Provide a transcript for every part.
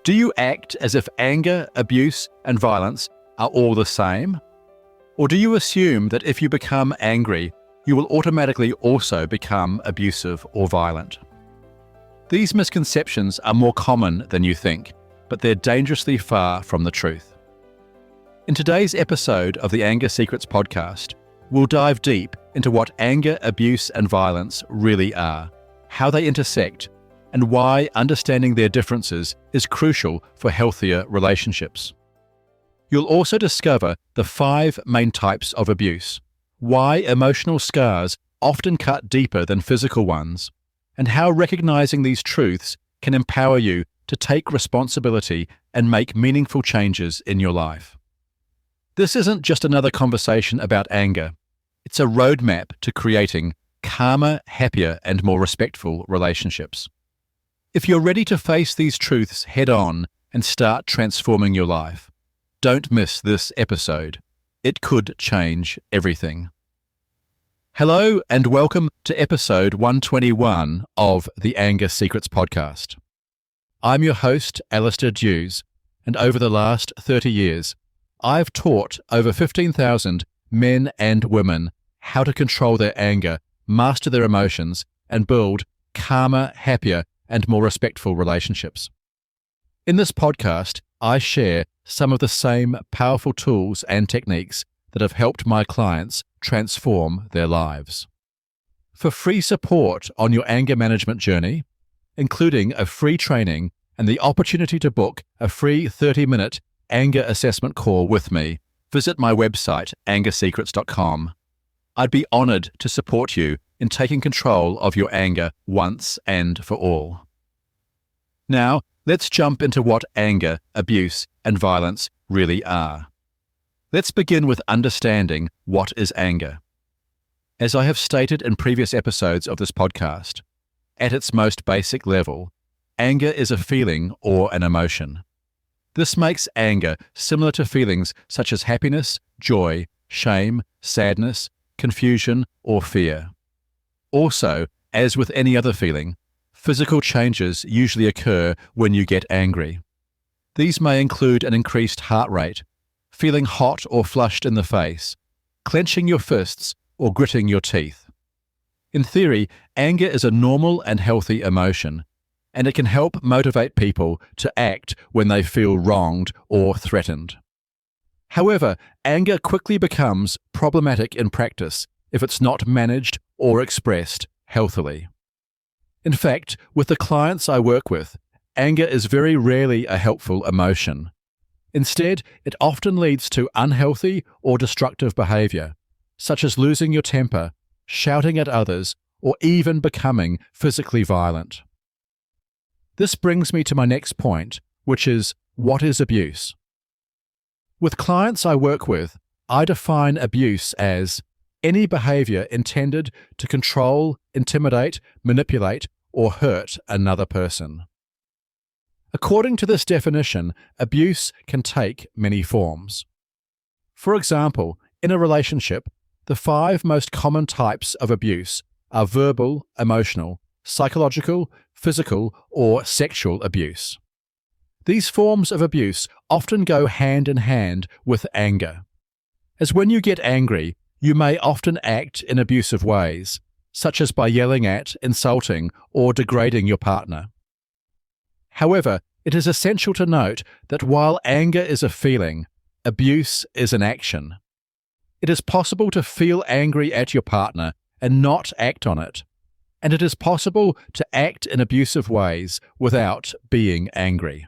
Do you act as if anger, abuse, and violence are all the same? Or do you assume that if you become angry, you will automatically also become abusive or violent? These misconceptions are more common than you think, but they're dangerously far from the truth. In today's episode of the Anger Secrets podcast, we'll dive deep into what anger, abuse, and violence really are, how they intersect, and why understanding their differences is crucial for healthier relationships. You'll also discover the 5 main types of abuse, why emotional scars often cut deeper than physical ones, and how recognizing these truths can empower you to take responsibility and make meaningful changes in your life. This isn't just another conversation about anger. It's a roadmap to creating calmer, happier, and more respectful relationships. If you're ready to face these truths head-on and start transforming your life, don't miss this episode. It could change everything. Hello and welcome to episode 121 of the Anger Secrets podcast. I'm your host, Alistair Dews, and over the last 30 years, I've taught over 15,000 men and women how to control their anger, master their emotions, and build calmer, happier, and more respectful relationships. In this podcast, I share some of the same powerful tools and techniques that have helped my clients transform their lives. For free support on your anger management journey, including a free training and the opportunity to book a free 30-minute anger assessment call with me, visit my website, angersecrets.com. I'd be honored to support you in taking control of your anger once and for all. Now, let's jump into what anger, abuse, and violence really are. Let's begin with understanding what is anger. As I have stated in previous episodes of this podcast, at its most basic level, anger is a feeling or an emotion. This makes anger similar to feelings such as happiness, joy, shame, sadness, confusion, or fear. Also, as with any other feeling, physical changes usually occur when you get angry. These may include an increased heart rate, feeling hot or flushed in the face, clenching your fists, or gritting your teeth. In theory, anger is a normal and healthy emotion, and it can help motivate people to act when they feel wronged or threatened. However, anger quickly becomes problematic in practice if it's not managed or expressed healthily. In fact, with the clients I work with, anger is very rarely a helpful emotion. Instead, it often leads to unhealthy or destructive behavior, such as losing your temper, shouting at others, or even becoming physically violent. This brings me to my next point, which is, what is abuse? With clients I work with, I define abuse as any behavior intended to control, intimidate, manipulate, or hurt another person. According to this definition, abuse can take many forms. For example, in a relationship, the 5 most common types of abuse are verbal, emotional, psychological, physical, or sexual abuse. These forms of abuse often go hand in hand with anger, as when you get angry, you may often act in abusive ways, such as by yelling at, insulting, or degrading your partner. However, it is essential to note that while anger is a feeling, abuse is an action. It is possible to feel angry at your partner and not act on it, and it is possible to act in abusive ways without being angry.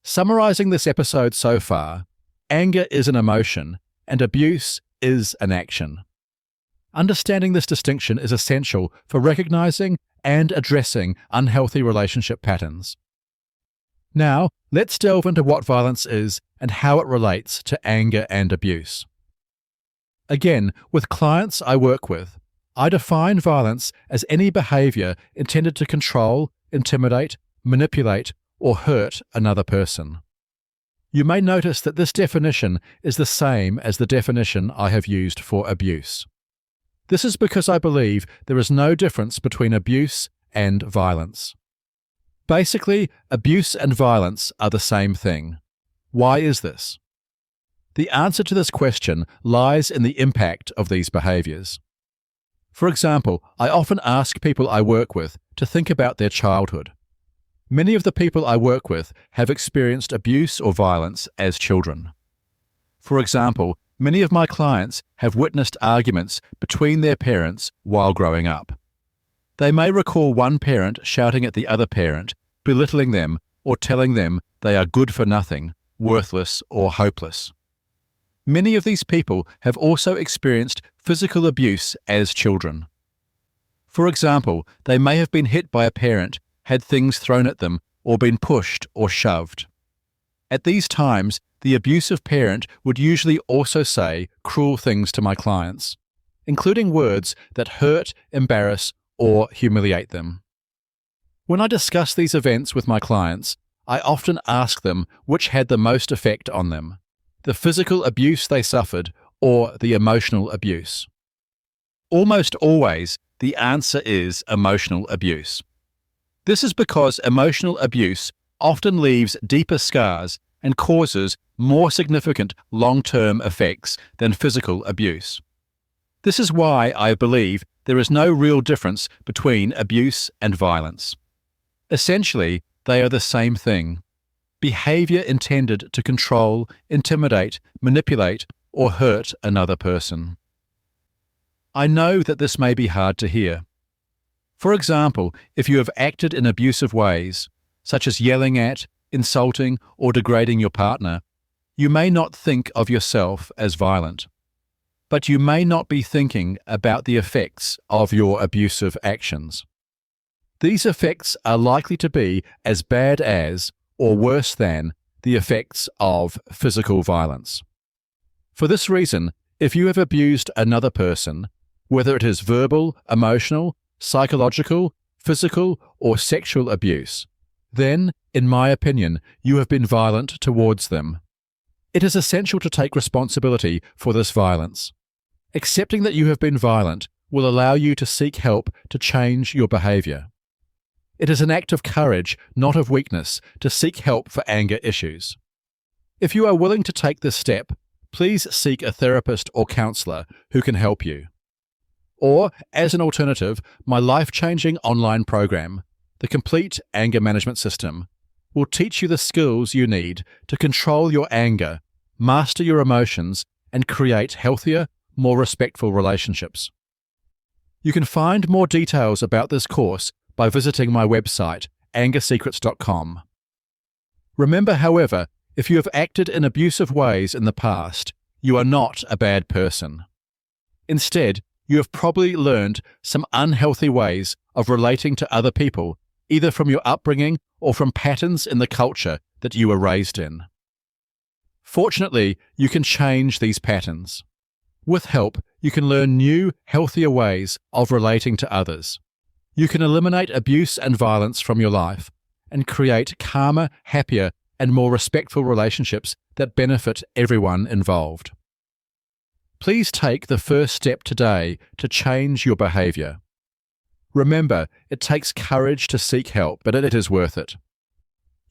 Summarizing this episode so far, anger is an emotion and abuse is an action. Understanding this distinction is essential for recognizing and addressing unhealthy relationship patterns. Now, let's delve into what violence is and how it relates to anger and abuse. Again, with clients I work with, I define violence as any behavior intended to control, intimidate, manipulate, or hurt another person. You may notice that this definition is the same as the definition I have used for abuse. This is because I believe there is no difference between abuse and violence. Basically, abuse and violence are the same thing. Why is this? The answer to this question lies in the impact of these behaviours. For example, I often ask people I work with to think about their childhood. Many of the people I work with have experienced abuse or violence as children. For example, many of my clients have witnessed arguments between their parents while growing up. They may recall one parent shouting at the other parent, belittling them, or telling them they are good for nothing, worthless, or hopeless. Many of these people have also experienced physical abuse as children. For example, they may have been hit by a parent, had things thrown at them, or been pushed or shoved. At these times, the abusive parent would usually also say cruel things to my clients, including words that hurt, embarrass, or humiliate them. When I discuss these events with my clients, I often ask them which had the most effect on them, the physical abuse they suffered or the emotional abuse. Almost always, the answer is emotional abuse. This is because emotional abuse often leaves deeper scars and causes more significant long-term effects than physical abuse. This is why I believe there is no real difference between abuse and violence. Essentially, they are the same thing: behavior intended to control, intimidate, manipulate, or hurt another person. I know that this may be hard to hear. For example, if you have acted in abusive ways, such as yelling at, insulting, or degrading your partner, you may not think of yourself as violent. But you may not be thinking about the effects of your abusive actions. These effects are likely to be as bad as, or worse than, the effects of physical violence. For this reason, if you have abused another person, whether it is verbal, emotional, psychological, physical, or sexual abuse, then, in my opinion, you have been violent towards them. It is essential to take responsibility for this violence. Accepting that you have been violent will allow you to seek help to change your behavior. It is an act of courage, not of weakness, to seek help for anger issues. If you are willing to take this step, please seek a therapist or counselor who can help you. Or, as an alternative, my life-changing online program, The Complete Anger Management System, will teach you the skills you need to control your anger, master your emotions, and create healthier, more respectful relationships. You can find more details about this course by visiting my website, angersecrets.com. Remember, however, if you have acted in abusive ways in the past, you are not a bad person. Instead, you have probably learned some unhealthy ways of relating to other people, either from your upbringing or from patterns in the culture that you were raised in. Fortunately, you can change these patterns. With help, you can learn new, healthier ways of relating to others. You can eliminate abuse and violence from your life and create calmer, happier, and more respectful relationships that benefit everyone involved. Please take the first step today to change your behavior. Remember, it takes courage to seek help, but it is worth it.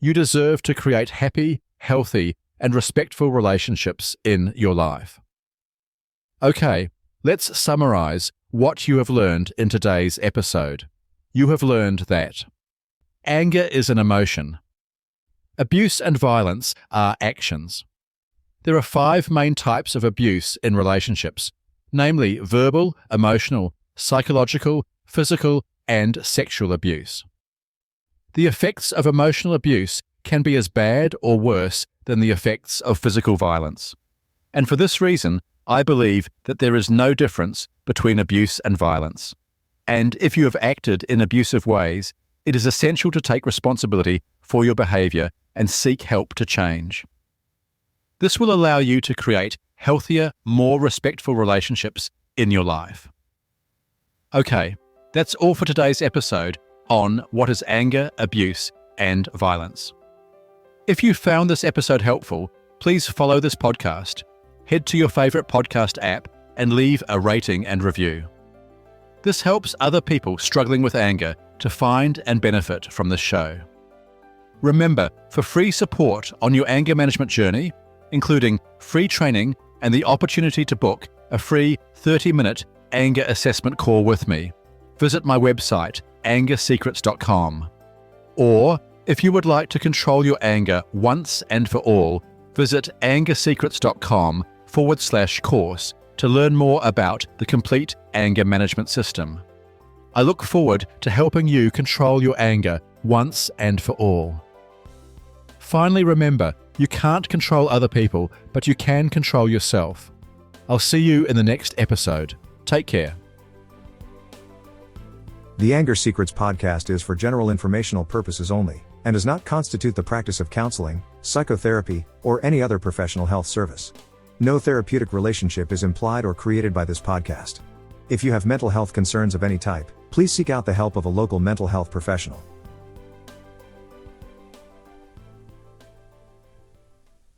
You deserve to create happy, healthy, and respectful relationships in your life. Okay, let's summarize what you have learned in today's episode. You have learned that anger is an emotion. Abuse and violence are actions. There are 5 main types of abuse in relationships, namely verbal, emotional, psychological, physical, and sexual abuse. The effects of emotional abuse can be as bad or worse than the effects of physical violence. And for this reason, I believe that there is no difference between abuse and violence. And if you have acted in abusive ways, it is essential to take responsibility for your behavior and seek help to change. This will allow you to create healthier, more respectful relationships in your life. Okay, that's all for today's episode on what is anger, abuse, and violence. If you found this episode helpful, please follow this podcast, head to your favorite podcast app, and leave a rating and review. This helps other people struggling with anger to find and benefit from this show. Remember, for free support on your anger management journey, including free training and the opportunity to book a free 30-minute anger assessment call with me, visit my website, angersecrets.com. Or, if you would like to control your anger once and for all, visit angersecrets.com/course to learn more about the complete anger management system. I look forward to helping you control your anger once and for all. Finally, remember, you can't control other people, but you can control yourself. I'll see you in the next episode. Take care. The Anger Secrets podcast is for general informational purposes only, and does not constitute the practice of counseling, psychotherapy, or any other professional health service. No therapeutic relationship is implied or created by this podcast. If you have mental health concerns of any type, please seek out the help of a local mental health professional.